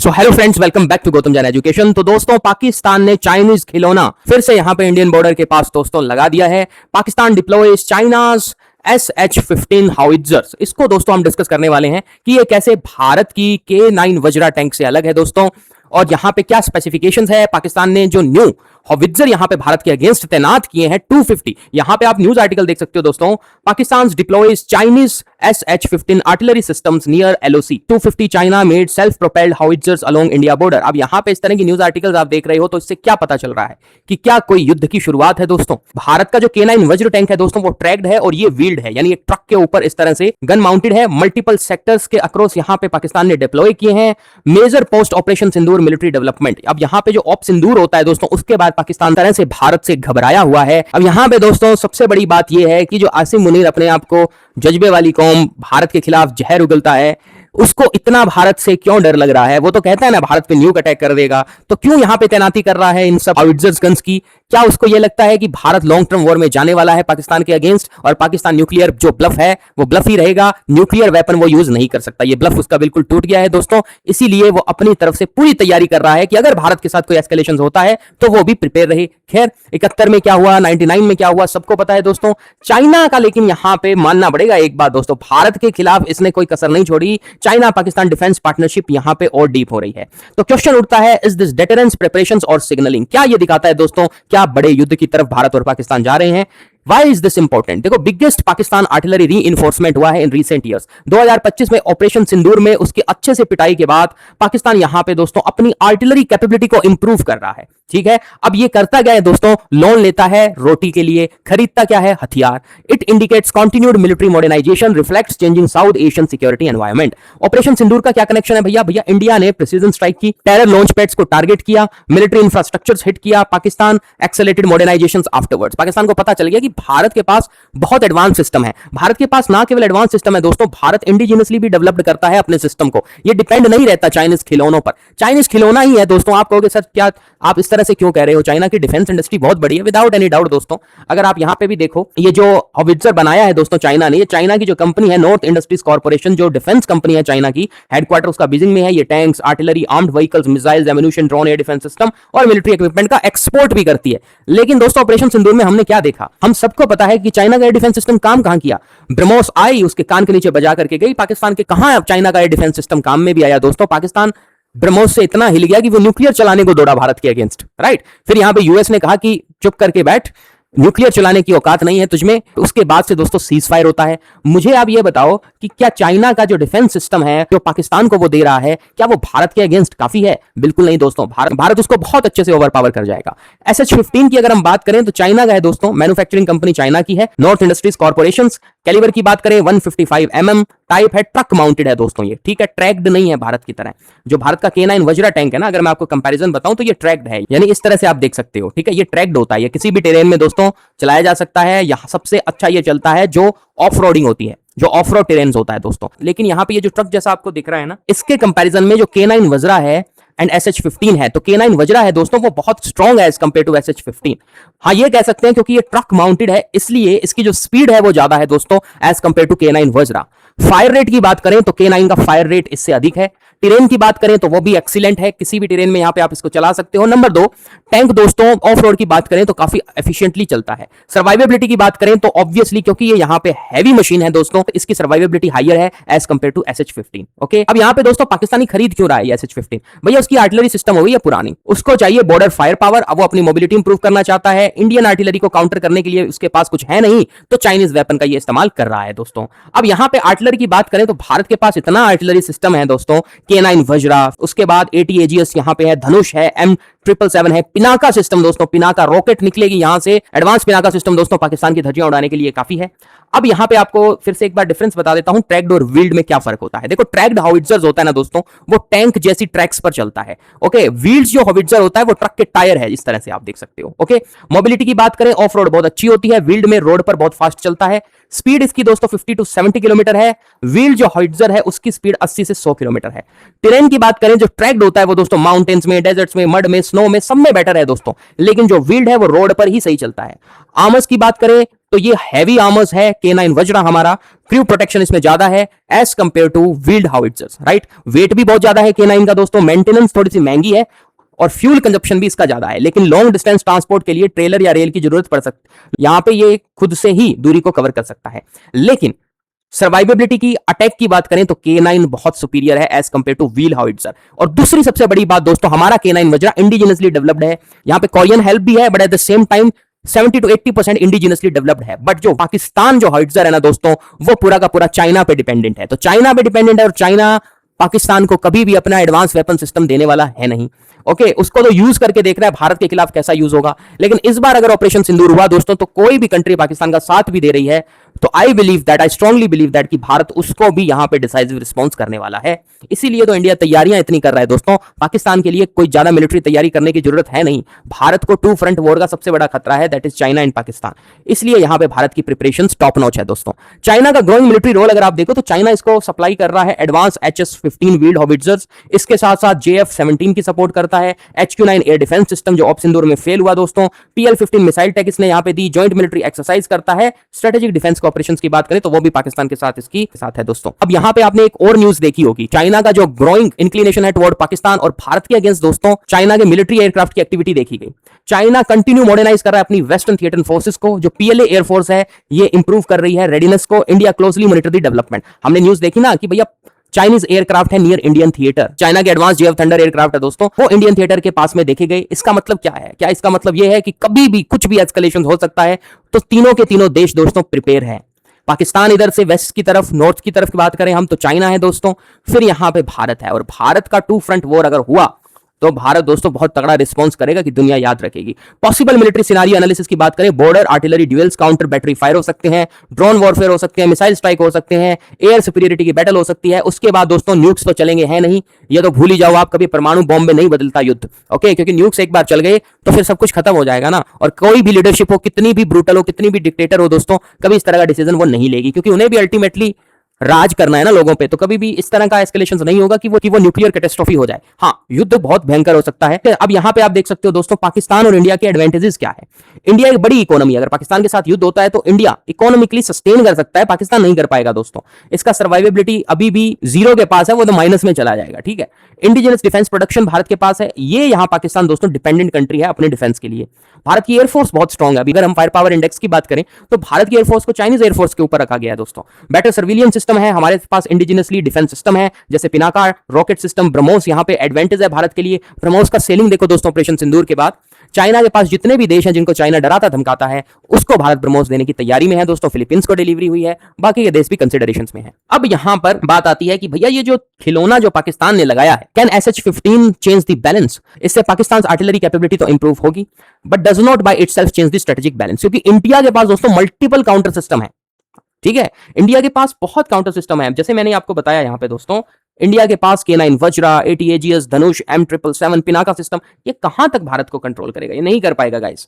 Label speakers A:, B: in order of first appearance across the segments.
A: So hello friends, welcome back to Gautam Jaan education. तो दोस्तों, पाकिस्तान ने चाइनीज खिलौना फिर से यहां पे इंडियन बॉर्डर के पास दोस्तों लगा दिया है। Pakistan deploys China's SH-15 हाउइट्जर्स। इसको दोस्तों हम डिस्कस करने वाले हैं कि ये कैसे भारत की K9 वज्रा टैंक से अलग है दोस्तों, और यहां पे क्या स्पेसिफिकेशंस है। पाकिस्तान ने जो न्यू हाउइट्जर यहां पे भारत के अगेंस्ट तैनात किए हैं 250, यहां पे आप न्यूज आर्टिकल देख सकते हो दोस्तों। Pakistan deploys Chinese SH-15 artillery systems near LOC 250 China made self propelled howitzers along India border. अब यहां पे इस तरह की न्यूज आर्टिकल्स आप देख रहे हो तो इससे क्या पता चल रहा है कि क्या कोई युद्ध की शुरुआत है दोस्तों। भारत का जो K9 वज्र टैंक है दोस्तों वो ट्रैक्ड है और ये व्हील्ड है, यानी एक ट्रक के ऊपर इस तरह से गन माउंटेड है। मल्टीपल सेक्टर्स के अक्रॉस यहां पे पाकिस्तान ने डिप्लॉय किए हैं। मेजर पोस्ट ऑपरेशन सिंदूर मिलिट्री डेवलपमेंट। अब यहां पे जो ऑप सिंदूर होता है दोस्तों, उसके बाद पाकिस्तान तरह से भारत से घबराया हुआ है। अब यहां पे दोस्तों सबसे बड़ी बात यह है कि जो आसिम मुनीर अपने आप को जज्बे वाली कौम, भारत के खिलाफ जहर उगलता है, उसको इतना भारत से क्यों डर लग रहा है। वो तो कहता है ना भारत पे न्यूक अटैक कर देगा, तो क्यों यहां पे तैनाती कर रहा है इन सब हाउइट्जर्स गन्स की। क्या उसको ये लगता है कि भारत लॉन्ग टर्म वॉर में जाने वाला है पाकिस्तान के अगेंस्ट, और पाकिस्तान न्यूक्लियर जो ब्लफ है वो ब्लफ ही रहेगा, न्यूक्लियर वेपन वो यूज नहीं कर सकता। ये ब्लफ उसका बिल्कुल टूट गया है दोस्तों। इसीलिए वो अपनी तरफ से पूरी तैयारी कर रहा है कि अगर भारत के साथ कोई एस्केलेशन होता है तो वो भी प्रिपेयर रहे। खैर, 71 में क्या हुआ, 99 में क्या हुआ, सबको पता है दोस्तों। चाइना का लेकिन यहां पे मानना पड़ेगा एक बात दोस्तों, भारत के खिलाफ इसने कोई कसर नहीं छोड़ी। चाइना पाकिस्तान डिफेंस पार्टनरशिप यहां पे और डीप हो रही है। तो क्वेश्चन उठता है, इज दिस डेटरेंस प्रिपरेशंस और सिग्नलिंग। क्या ये दिखाता है दोस्तों, क्या बड़े युद्ध की तरफ भारत और पाकिस्तान जा रहे हैं। Why is this important? देखो, बिगेस्ट पाकिस्तान आर्टिलरी रीइंफोर्समेंट हुआ है इन रीसेंट ईयर्स। 2025 में ऑपरेशन सिंदूर में उसके अच्छे से पिटाई के बाद पाकिस्तान यहां पे दोस्तों अपनी आर्टिलरी कैपेबिलिटी को इंप्रूव कर रहा है। ठीक है, अब ये करता क्या है दोस्तों, लोन लेता है रोटी के लिए, खरीदता क्या है, हथियार। It indicates continued military modernisation, reflects changing South Asian security environment. Operation Sindoor का क्या कनेक्शन है भैया? इंडिया ने प्रिसीजन स्ट्राइक की, टेरर लॉन्च पैड्स को टारगेट किया, मिलिट्री इंफ्रास्ट्रक्चर्स हिट किया, Pakistan accelerated modernisation afterwards. Pakistan को पता चल गया कि भारत के पास बहुत एडवांस सिस्टम है। भारत के पास ना केवल एडवांस सिस्टम है दोस्तों, भारत इंडिजिनसली भी डेवलप्ड करता है अपने सिस्टम को। ये डिपेंड नहीं रहता चाइनीज खिलौनों पर। चाइनीज खिलौना ही है दोस्तों। आप कहोगे सर क्या आप इस तरह से क्यों कह रहे हो, चाइना की डिफेंस इंडस्ट्री बहुत बड़ी है, विदाउट एनी डाउट दोस्तों। अगर आप यहां पे भी देखो, ये जो हाउइट्जर बनाया है दोस्तों चाइना ने, ये चाइना की जो कंपनी है नॉर्थ इंडस्ट्रीज कॉर्पोरेशन, जो डिफेंस कंपनी है चाइना की, हेडक्वार्टर उसका बीजिंग में है। ये tanks, artillery, armed vehicles, missiles, ammunition, drone, air defence system और मिलिट्री इक्विपमेंट का एक्सपोर्ट भी करती है। लेकिन दोस्तों ऑपरेशन सिंदूर में हमने क्या देखा, हम सबको पता है कि चाइना का एयर डिफेंस सिस्टम काम कहां किया। ब्रह्मोस आई, उसके कान के नीचे बजा करके गई। पाकिस्तान के कहां चाइना का एयर डिफेंस सिस्टम काम में भी आया दोस्तों। पाकिस्तान ब्रह्मोस से इतना हिल गया कि वो न्यूक्लियर चलाने को दौड़ा भारत के अगेंस्ट, राइट। फिर यहां पे यूएस ने कहा कि चुप करके बैठ, न्यूक्लियर चलाने की औकात नहीं है तुझमें। उसके बाद से दोस्तों सीज फायर होता है। मुझे आप ये बताओ कि क्या चाइना का जो डिफेंस सिस्टम है जो पाकिस्तान को वो दे रहा है, क्या वो भारत के अगेंस्ट काफी है? बिल्कुल नहीं दोस्तों। भारत उसको बहुत अच्छे से ओवर पावर कर जाएगा। SH-15 की अगर हम बात करें तो चाइना का है दोस्तों, मैन्युफैक्चरिंग कंपनी चाइना की है, नॉर्थ इंडस्ट्रीज कॉर्पोरेशन। कैलिबर की बात करें 155 mm टाइप है, ट्रक माउंटेड है दोस्तों ये, ठीक है, ट्रैक्ड नहीं है भारत की तरह। जो भारत का K9 वज्रा टैंक है ना, अगर मैं आपको कंपैरिजन बताऊं तो ये ट्रैक्ड है, यानी इस तरह से आप देख सकते हो, ठीक है। ये ट्रैक्ड होता है, ये किसी भी टेरेन में दोस्तों चलाया जा सकता है। यहां सबसे अच्छा ये चलता है जो ऑफ रोडिंग होती है, जो ऑफ रोड टेरेन्स होता है दोस्तों। लेकिन यहां पे ये जो ट्रक जैसा आपको दिख रहा है ना, इसके कंपैरिजन में जो K9 वज्रा है एंड SH-15 है, तो K9 वज्रा है दोस्तों वो बहुत स्ट्रॉन्ग है एज कंपेयर टू SH-15। हाँ, ये कह सकते हैं क्योंकि ये ट्रक माउंटेड है, इसलिए इसकी जो स्पीड है वो ज्यादा है दोस्तों as compare to K9 Vajra. Fire rate की बात करें तो K9 का फायर रेट इससे अधिक है। टेरेन की बात करें तो वो भी एक्सीलेंट है, किसी भी टेरेन में यहां पे आप इसको चला सकते हो। नंबर 2, टैंक दोस्तों ऑफ रोड की बात करें तो काफी एफिशिएंटली चलता है। सर्वाइवेबिलिटी की बात करें तो ऑब्वियसली क्योंकि ये यहां पे हैवी मशीन है दोस्तों, इसकी सर्वाइवेबिलिटी हायर है as compare to SH-15। Okay, अब यहां पे दोस्तों पाकिस्तानी खरीद क्यों रहा है SH-15? भैया उसकी आर्टिलरी सिस्टम हो गई है पुरानी, उसको चाहिए बॉर्डर फायर पावर। अब वो अपनी मोबिलिटी इंप्रूव करना चाहता है। इंडियन आर्टिलरी को काउंटर करने के लिए उसके पास कुछ है नहीं, तो चाइनीज वेपन का ये इस्तेमाल कर रहा है दोस्तों। अब यहां पे आर्टिलरी की बात करें तो भारत के पास इतना आर्टिलरी सिस्टम है दोस्तों, K9 वज्रा, उसके बाद AT-AGS यहां पे है, धनुष है, M777 है, पिनाका सिस्टम दोस्तों, पिनाका रॉकेट निकलेगी यहां से, एडवांस पिनाका सिस्टम दोस्तों पाकिस्तान की धज्जियां उड़ाने के लिए काफी है। अब यहां पे आपको फिर से एक बार डिफरेंस बता देता हूं, ट्रैक्ड और व्हील्ड में क्या फर्क होता है। देखो, ट्रैक्ड हाउइट्जर्स होता है ना दोस्तों, वो टैंक जैसी ट्रैक्स पर चलता है। ओके, व्हील्ड जो हाउइट्जर होता है वो ट्रक के टायर है, इस तरह से आप देख सकते हो। ओके, मोबिलिटी की बात करें ऑफ रोड बहुत अच्छी होती है, व्हील्ड में रोड पर बहुत फास्ट चलता है। स्पीड इसकी दोस्तों 50 to 70 किलोमीटर है। व्हील्ड जो हाउइट्जर है उसकी स्पीड 80 से 100 किलोमीटर है। टेरेन की बात करें जो ट्रैक्ड होता है वो दोस्तों माउंटेन्स में, डेजर्ट्स में, मड में, स्नो में, सब में बेटर है दोस्तों। लेकिन जो व्हील्ड है वो रोड पर ही सही चलता है। आर्मर्स की बात करें तो ये हैवी आर्मर्स है K9 वज्रा हमारा, क्रू प्रोटेक्शन इसमें ज्यादा है as compare to wheeled howitzers, right. Weight भी बहुत ज्यादा है K9 का दोस्तों, मेंटेनेंस थोड़ी सी महंगी है और फ्यूल कंजप्शन भी इसका ज्यादा है, लेकिन लॉन्ग डिस्टेंस ट्रांसपोर्ट के लिए ट्रेलर या रेल की जरूरत पड़ सकती है, यहां पे ये खुद से ही दूरी को कवर कर सकता है। लेकिन सर्वाइवेबिलिटी की, अटैक की बात करें तो K9 बहुत सुपीरियर है एज कंपेयर टू व्हील हाउइट्जर। और दूसरी सबसे बड़ी बात दोस्तों, हमारा K9 वज्रा इंडिजिनसली डेवलप्ड है, यहां पे कोरियन हेल्प भी है, but at the same time 70 to 80% indigenously developed है। बट जो पाकिस्तान जो हाउइट्जर है ना दोस्तों, वो पूरा का पूरा चाइना पे डिपेंडेंट है। तो चाइना पे डिपेंडेंट है और चाइना पाकिस्तान को कभी भी अपना एडवांस वेपन सिस्टम देने वाला है नहीं। ओके, उसको तो यूज करके देख रहा है भारत के खिलाफ कैसा यूज होगा। लेकिन इस बार अगर ऑपरेशन सिंदूर हुआ दोस्तों, तो कोई भी कंट्री पाकिस्तान का साथ भी दे रही है, तो I believe that, I strongly believe that कि भारत उसको भी यहां पे डिसाइसिव रिस्पॉन्स करने वाला है। इसीलिए तो इंडिया तैयारियां इतनी कर रहा है दोस्तों। पाकिस्तान के लिए कोई ज्यादा मिलिट्री तैयारी करने की जरूरत है नहीं। भारत को टू फ्रंट वॉर का सबसे बड़ा खतरा है, that is China and Pakistan. इसलिए यहां पे भारत की प्रिपरेशन टॉप नॉच है दोस्तों। चाइना का ग्रोइंग मिलिट्री रोल अगर आप देखो तो चाइना इसको सप्लाई कर रहा है एडवांस HS-15 व्हील्ड हाउइट्जर्स, इसके साथ साथ JF-17 की सपोर्ट करता है, HQ-9 एयर डिफेंस सिस्टम जो ऑप सिंदूर में फेल हुआ दोस्तों, TL-15 मिसाइल टेक इसने यहां पे दी, जॉइंट मिलिट्री एक्सरसाइज करता है। स्ट्रेटेजिक डिफेंस ऑपरेशंस की बात करें तो वो भी पाकिस्तान के साथ इसकी साथ है दोस्तों। अब यहां पे आपने एक और न्यूज देखी होगी, चाइना का जो ग्रोइंग इंक्लिनेशन है टुवर्ड पाकिस्तान और भारत के अगेंस्ट दोस्तों, चाइना के मिलिट्री एयरक्राफ्ट की एक्टिविटी देखी गई। चाइना कंटिन्यू मॉडर्नाइज कर रहा है अपनी वेस्टर्न थिएटर फोर्सेस को, जो PLA एयरफोर्स है ये इंप्रूव कर रही है रेडीनेस को। India closely monitor the development. हमने न्यूज देखी ना कि भैया चाइनीज एयरक्राफ्ट है नियर इंडियन थिएटर, चाइना के एडवांस JF थंडर एयरक्राफ्ट है दोस्तों, वो इंडियन थिएटर के पास में देखे गए। इसका मतलब क्या है? क्या इसका मतलब यह है कि कभी भी कुछ भी एस्केलेशन हो सकता है, तो तीनों के तीनों देश दोस्तों प्रिपेयर है। पाकिस्तान इधर से वेस्ट की तरफ, नॉर्थ की तरफ की बात करें हम तो चाइना है दोस्तों, फिर यहां पे भारत है। और भारत का टू फ्रंट वॉर अगर हुआ तो भारत दोस्तों बहुत तगड़ा रिस्पांस करेगा कि दुनिया याद रखेगी। पॉसिबल मिलिट्री सिनेरियो एनालिसिस की बात करें, border artillery duels, counter battery fire हो सकते हैं, ड्रोन वॉरफेयर हो सकते हैं, मिसाइल स्ट्राइक हो सकते हैं, एयर सुपीरियरिटी की बैटल हो सकती है। उसके बाद दोस्तों न्यूक्स तो चलेंगे हैं नहीं, ये तो भूल ही जाओ आप, कभी परमाणु बॉम्ब में नहीं बदलता युद्ध। ओके, क्योंकि न्यूक्स एक बार चल गए तो फिर सब कुछ खत्म हो जाएगा ना। और कोई भी लीडरशिप हो, कितनी भी ब्रूटल हो, कितनी भी डिक्टेटर हो दोस्तों, कभी इस तरह का डिसीजन वो नहीं लेगी, क्योंकि उन्हें भी अल्टीमेटली राज करना है ना लोगों पे। तो कभी भी इस तरह का एस्केलेशन नहीं होगा कि वो न्यूक्लियर कैटेस्ट्रॉफी हो जाए। हाँ, युद्ध बहुत भयंकर हो सकता है। अब यहां पे आप देख सकते हो दोस्तों, पाकिस्तान और इंडिया के एडवांटेजेस क्या है। इंडिया एक बड़ी इकोनॉमी, अगर पाकिस्तान के साथ युद्ध होता है तो इंडिया इकोनॉमिकली सस्टेन कर सकता है, पाकिस्तान नहीं कर पाएगा दोस्तों। इसका सर्वाइवेबिलिटी अभी भी जीरो के पास है, वो तो माइनस में चला जाएगा। ठीक है, इंडिजिनस डिफेंस प्रोडक्शन भारत के पास है, ये यहां पाकिस्तान दोस्तों डिपेंडेंट कंट्री है अपने डिफेंस के लिए। भारत की एयरफोर्स बहुत स्ट्रांग है। अगर हम फायर पावर इंडेक्स की बात करें तो भारत की एयरफोर्स को चाइनीज एयरफोर्स के ऊपर रखा गया है दोस्तों। बेटर सर्विलियंस सिस्टम है, हमारे पास इंडिजिनसली डिफेंस सिस्टम है, जैसे पिनाका रॉकेट सिस्टम, ब्रह्मोस यहां पे एडवांटेज है भारत के लिए। ब्रह्मोस का सेलिंग देखो दोस्तों ऑपरेशन सिंदूर के बाद, चाइना के पास जितने भी देश हैं जिनको चाइना डराता धमकाता है, उसको भारत ब्रह्मोस देने की तैयारी में है दोस्तों। फिलीपींस को डिलीवरी हुई है, बाकी के देश भी कंसिडरेशंस में है। अब यहां पर बात आती है कि भैया ये जो खिलौना जो पाकिस्तान ने लगाया है, can SH-15 change the balance? इससे पाकिस्तान आर्टिलरी कैपेबिलिटी तो इंप्रूव होगी, but does not by itself change the strategic balance, क्योंकि इंडिया के पास दोस्तों मल्टीपल काउंटर सिस्टम है। ठीक है, इंडिया के पास बहुत काउंटर सिस्टम है। जैसे मैंने आपको बताया यहां पे दोस्तों, इंडिया के पास K9 वज्रा, AT-AGS, धनुष, M777, पिनाका सिस्टम, ये कहां तक भारत को कंट्रोल करेगा? ये नहीं कर पाएगा गाइस।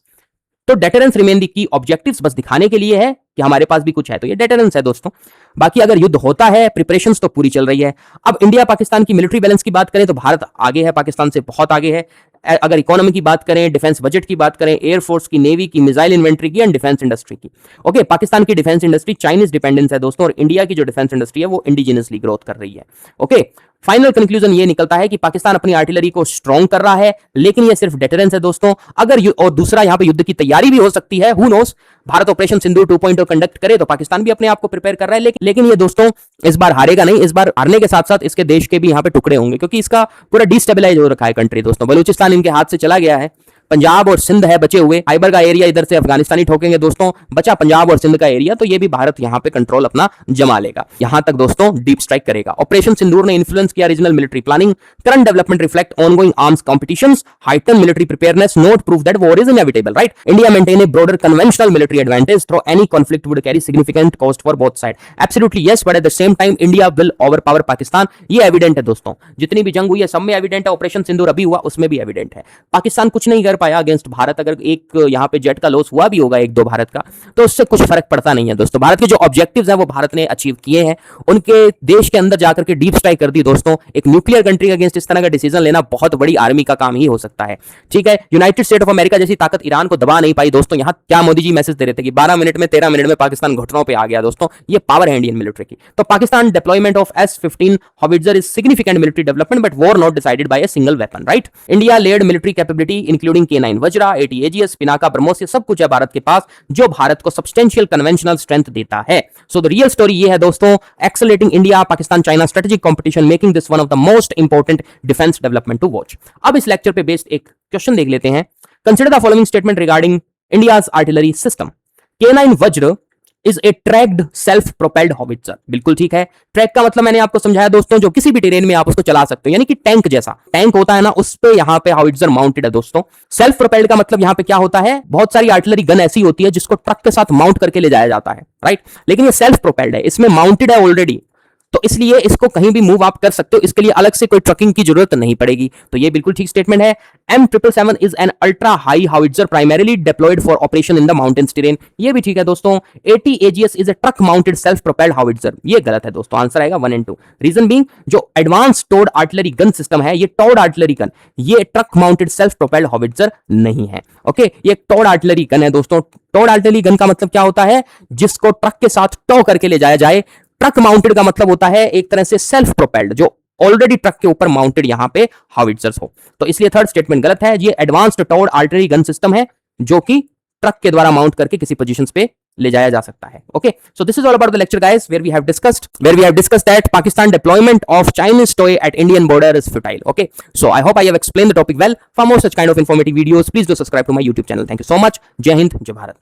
A: तो डेटरेंस रिमेन दी की ऑब्जेक्टिव्स बस दिखाने के लिए है कि हमारे पास भी कुछ है, तो ये डेटरेंस है दोस्तों। बाकी अगर युद्ध होता है, प्रिपरेशंस तो पूरी चल रही है। अब इंडिया पाकिस्तान की मिलिट्री बैलेंस की बात करें तो भारत आगे है, पाकिस्तान से बहुत आगे है। अगर इकोनॉमी की बात करें, डिफेंस बजट की बात करें, एयरफोर्स की, नेवी की, मिसाइल इन्वेंट्री की एंड डिफेंस इंडस्ट्री की। ओके, पाकिस्तान की डिफेंस इंडस्ट्री चाइनीज डिपेंडेंस है दोस्तों, और इंडिया की जो डिफेंस इंडस्ट्री है वो इंडिजिनसली ग्रोथ कर रही है। ओके, फाइनल कंक्लूजन ये निकलता है कि पाकिस्तान अपनी आर्टिलरी को स्ट्रॉन्ग कर रहा है, लेकिन ये सिर्फ डेटरेंस है दोस्तों। अगर और दूसरा यहां पे युद्ध की तैयारी भी हो सकती है, who knows. Bharat operation Sindoor 2.0 conduct करे तो पाकिस्तान भी अपने आप को प्रिपेयर कर रहा है, लेकिन ये दोस्तों इस बार हारेगा नहीं। इस बार हारने के साथ साथ इसके देश के भी यहां पे टुकड़े होंगे, क्योंकि इसका पूरा डिस्टेबलाइज हो रखा है कंट्री दोस्तों। बलूचिस्तान इनके हाथ से चला गया है, पंजाब और सिंध है बचे हुए, खाइबर का एरिया इधर से अफगानिस्तानी ठोकेंगे दोस्तों, बचा पंजाब और सिंध का एरिया, तो ये भी भारत यहां पे कंट्रोल अपना जमा लेगा। यहां तक दोस्तों डीप स्ट्राइक करेगा। ऑपरेशन सिंदूर ने इन्फ्लुएंस किया regional military planning, current development reflect ongoing arms competitions, heighten military preparedness, note prove that war is inevitable, right? India maintain A broader conventional military advantage through any conflict would carry significant cost for both side. Absolutely yes, but at the same time India will overpower Pakistan. ये evident है दोस्तों, जितनी भी जंग हुई है सब में एविडेंट है। ऑपरेशन सिंदूर अभी हुआ उसमें भी एविडेंट है। पाकिस्तान कुछ नहीं कर पाया अगेंस्ट भारत। अगर एक यहाँ पे जेट का लॉस हुआ भी होगा एक दो भारत का, तो उससे कुछ फर्क पड़ता नहीं है दोस्तों। भारत के जो ऑब्जेक्टिव्स हैं वो भारत ने अचीव किए हैं, उनके देश के अंदर जाकर के डीप स्ट्राइक कर दी दोस्तों। एक न्यूक्लियर कंट्री अगेंस्ट इस तरह का डिसीजन लेना बहुत बड़ी आर्मी का काम ही हो सकता है, ठीक है। यूनाइटेड स्टेट ऑफ अमेरिका जैसी ताकत ईरान को दबा नहीं पाई दोस्तों। यहां क्या मोदी जी मैसेज दे रहे थे कि 12 मिनट में 13 मिनट में पाकिस्तान घुटनों पे आ गया दोस्तों। ये पावर है इंडियन मिलिट्री की। तो Pakistan deployment of S-15 howitzer is significant military development but war not decided by a single weapon, right? India laid military capability including K9 Vajra, AT Aegis, Pinaka, BrahMos, सब कुछ है भारत के पास जो भारत को substantial conventional strength देता है। So the real story ये है दोस्तों, accelerating India Pakistan China strategic competition making this one of the most important defence development to watch. अब इस लेक्चर पे बेस्ड एक क्वेश्चन देख लेते हैं। Consider the following statement regarding India's artillery system. K9 Vajra is a tracked self propelled howitzer. बिल्कुल ठीक है। ट्रैक का मतलब मैंने आपको समझाया दोस्तों, जो किसी भी टेरेन में आप उसको चला सकते हो, यानी कि टैंक जैसा टैंक होता है ना, उस पे यहाँ पे हॉविट्जर माउंटेड है दोस्तों। सेल्फ प्रोपेल्ड का मतलब यहाँ पे क्या होता है, बहुत सारी आर्टिलरी गन ऐसी होती है जिसको ट्रक के साथ माउंट करके ले जाया जाता है, राइट। लेकिन ये सेल्फ प्रोपेल्ड है, इसमें माउंटेड है ऑलरेडी, तो इसलिए इसको कहीं भी मूव आप कर सकते हो, इसके लिए अलग से कोई ट्रकिंग की जरूरत नहीं पड़ेगी। तो ये बिल्कुल ठीक स्टेटमेंट है। M777 is an ultra high howitzer primarily deployed for operation in the mountains terrain. ये भी ठीक है दोस्तों। AT Aegis is a truck mounted self propelled howitzer. ये गलत है दोस्तों, आंसर आएगा 1 और 2। रीजन बीइंग जो एडवांस टोर्ड आर्टिलरी गन सिस्टम है, ये टोर्ड आर्टिलरी गन, ये truck mounted self propelled howitzer नहीं है। ओके, ये टोर्ड आर्टिलरी गन है दोस्तों। टोर्ड आर्टिलरी गन का मतलब क्या होता है, जिसको ट्रक के साथ टो करके ले जाया जाए। ट्रक माउंटेड का मतलब होता है एक तरह से सेल्फ प्रोपेल्ड, जो ऑलरेडी ट्रक के ऊपर माउंटेड यहां पे हाउइट्जर्स हो। तो इसलिए थर्ड स्टेटमेंट गलत है। ये एडवांस्ड टोर्ड आर्टिलरी गन सिस्टम है जो कि ट्रक के द्वारा माउंट करके किसी पोजीशंस पे ले जाया जा सकता है। Okay, so this is all about the lecture guys, where we have discussed that Pakistan deployment of Chinese toy at Indian border is futile. Okay, so I hope I have explained the topic well. For more such kind of informative videos, please do subscribe to my YouTube channel. Thank you so much. जय हिंद, जय भारत।